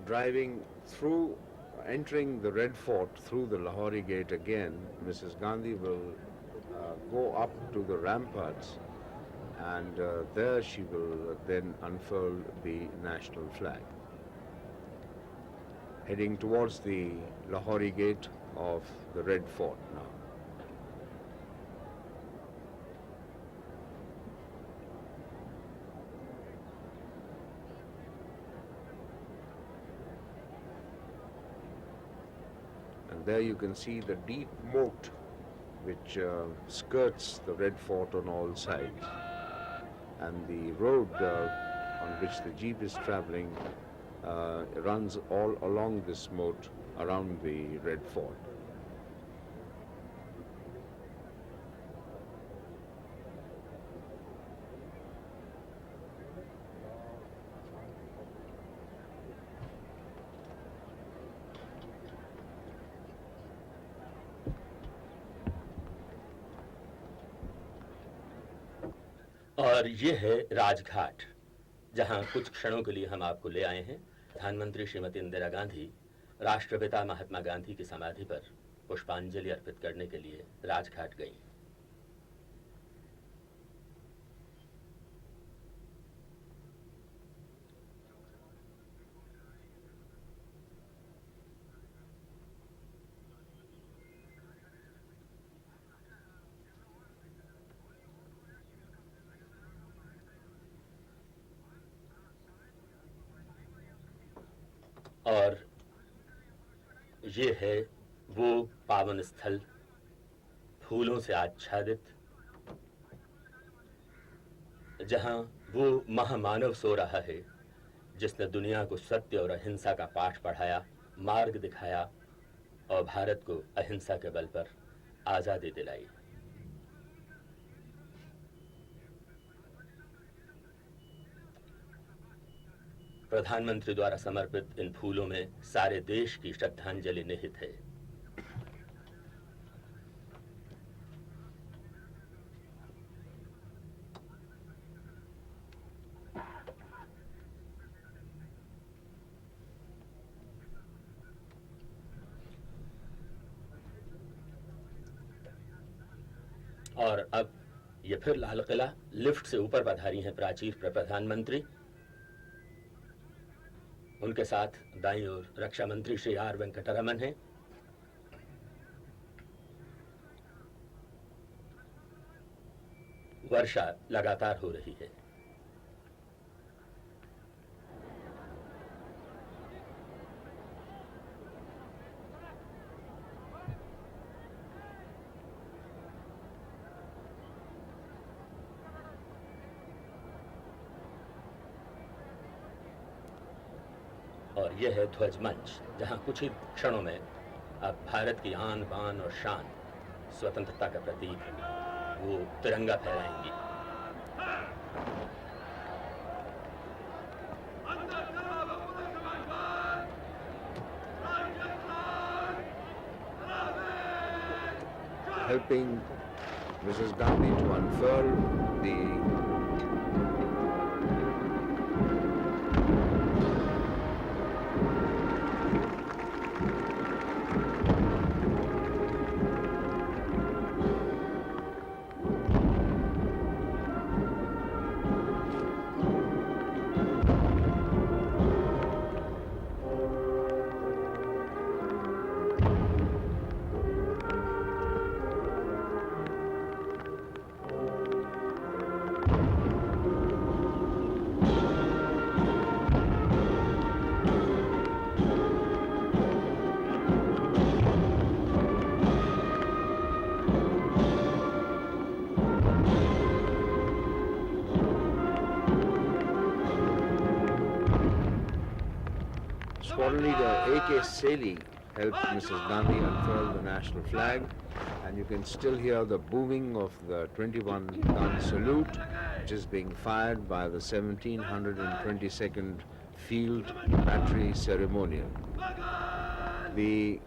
driving through, entering the Red Fort through the Lahori Gate again, Mrs. Gandhi will go up to the ramparts, and there she will then unfurl the national flag, heading towards the Lahori Gate of the Red Fort now. And there you can see the deep moat which skirts the Red Fort on all sides. And the road on which the jeep is traveling runs all along this moat around the Red Fort. और ये है राजघाट, जहां कुछ क्षणों के लिए हम आपको ले आए हैं। प्रधानमंत्री श्रीमती इंदिरा गांधी राष्ट्रपिता महात्मा गांधी की समाधि पर पुष्पांजलि अर्पित करने के लिए राजघाट गईं। और ये है वो पावन स्थल, फूलों से आच्छादित, जहां वो महामानव सो रहा है जिसने दुनिया को सत्य और अहिंसा का पाठ पढ़ाया, मार्ग दिखाया और भारत को अहिंसा के बल पर आजादी दिलाई। प्रधानमंत्री द्वारा समर्पित इन फूलों में सारे देश की श्रद्धांजलि निहित है। और अब ये फिर लाल किला, लिफ्ट से ऊपर पधारी हैं प्राचीर प्रधानमंत्री। उनके साथ दाईं ओर रक्षा मंत्री श्री आर वेंकटरमन हैं। वर्षा लगातार हो रही है। और यह है ध्वज मंच, जहां कुछ ही क्षणों में अब भारत की आन बान और शान, स्वतंत्रता का प्रतीक, वो तिरंगा फहराएंगी। Helping Mrs. Gandhi to unfurl the Squadron leader A.K. Seli helped Mrs. Gandhi unfurl the national flag, and you can still hear the booming of the 21-gun salute, which is being fired by the 1722nd Field Battery Ceremonial. The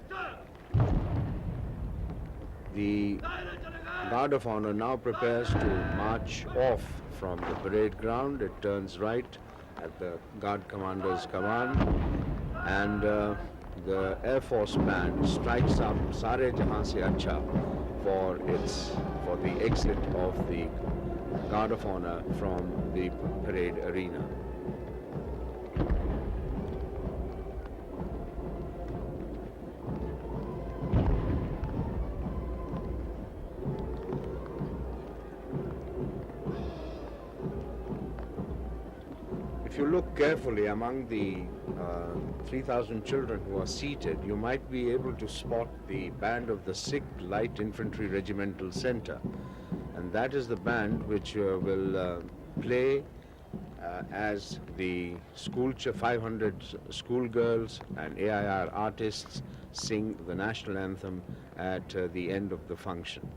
Guard of Honor now prepares to march off from the parade ground. It turns right at the Guard Commander's command, and the Air Force band strikes up Sare Jahan Se Acha for the exit of the Guard of Honor from the parade arena. If you look carefully among the 3,000 children who are seated, you might be able to spot the band of the 6th Light Infantry Regimental Center. And that is the band which will play as the 500 schoolgirls and AIR artists sing the national anthem at the end of the function.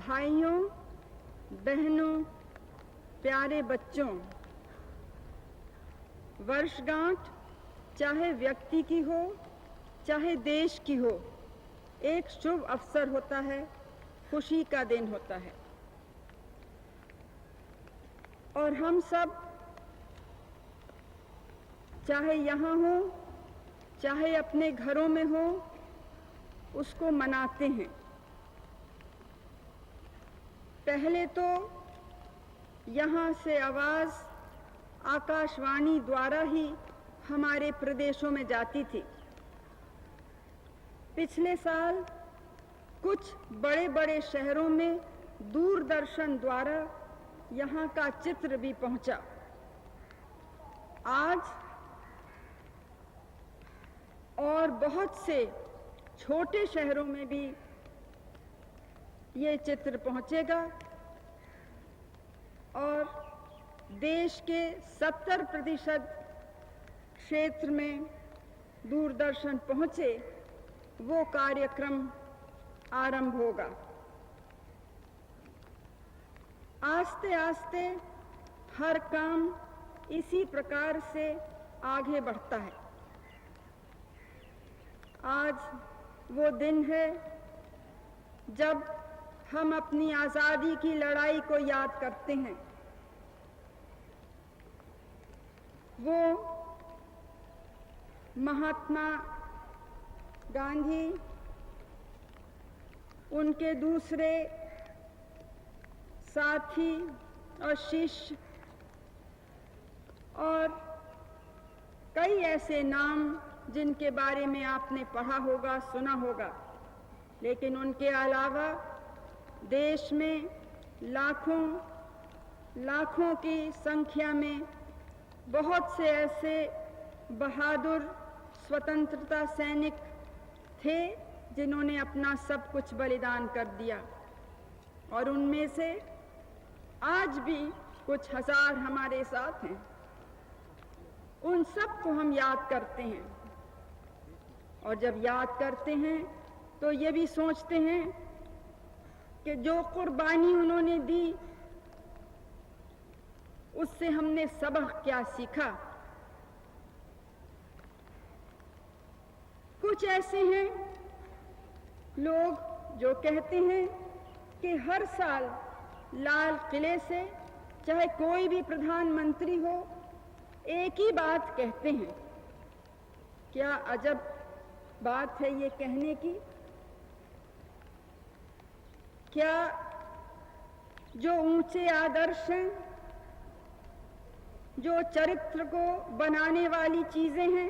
भाइयों, बहनों, प्यारे बच्चों, वर्षगांठ चाहे व्यक्ति की हो, चाहे देश की हो, एक शुभ अवसर होता है, खुशी का दिन होता है। और हम सब चाहे यहाँ हो, चाहे अपने घरों में हो, उसको मनाते हैं। पहले तो यहाँ से आवाज़ आकाशवाणी द्वारा ही हमारे प्रदेशों में जाती थी। पिछले साल कुछ बड़े-बड़े शहरों में दूरदर्शन द्वारा यहाँ का चित्र भी पहुँचा। आज और बहुत से छोटे शहरों में भी ये चित्र पहुंचेगा और देश के 70% क्षेत्र में दूरदर्शन पहुंचे वो कार्यक्रम आरंभ होगा। आस्ते आस्ते हर काम इसी प्रकार से आगे बढ़ता है। आज वो दिन है जब हम अपनी आज़ादी की लड़ाई को याद करते हैं। वो महात्मा गांधी, उनके दूसरे साथी और शिष्य और कई ऐसे नाम जिनके बारे में आपने पढ़ा होगा, सुना होगा, लेकिन उनके अलावा देश में लाखों की संख्या में बहुत से ऐसे बहादुर स्वतंत्रता सैनिक थे जिन्होंने अपना सब कुछ बलिदान कर दिया। और उनमें से आज भी कुछ हजार हमारे साथ हैं। उन सब को हम याद करते हैं और जब याद करते हैं तो ये भी सोचते हैं कि जो कुर्बानी उन्होंने दी उससे हमने सबक क्या सीखा। कुछ ऐसे हैं लोग जो कहते हैं कि हर साल लाल किले से चाहे कोई भी प्रधानमंत्री हो एक ही बात कहते हैं। क्या अजब बात है ये कहने की। क्या जो ऊंचे आदर्श हैं, जो चरित्र को बनाने वाली चीजें हैं,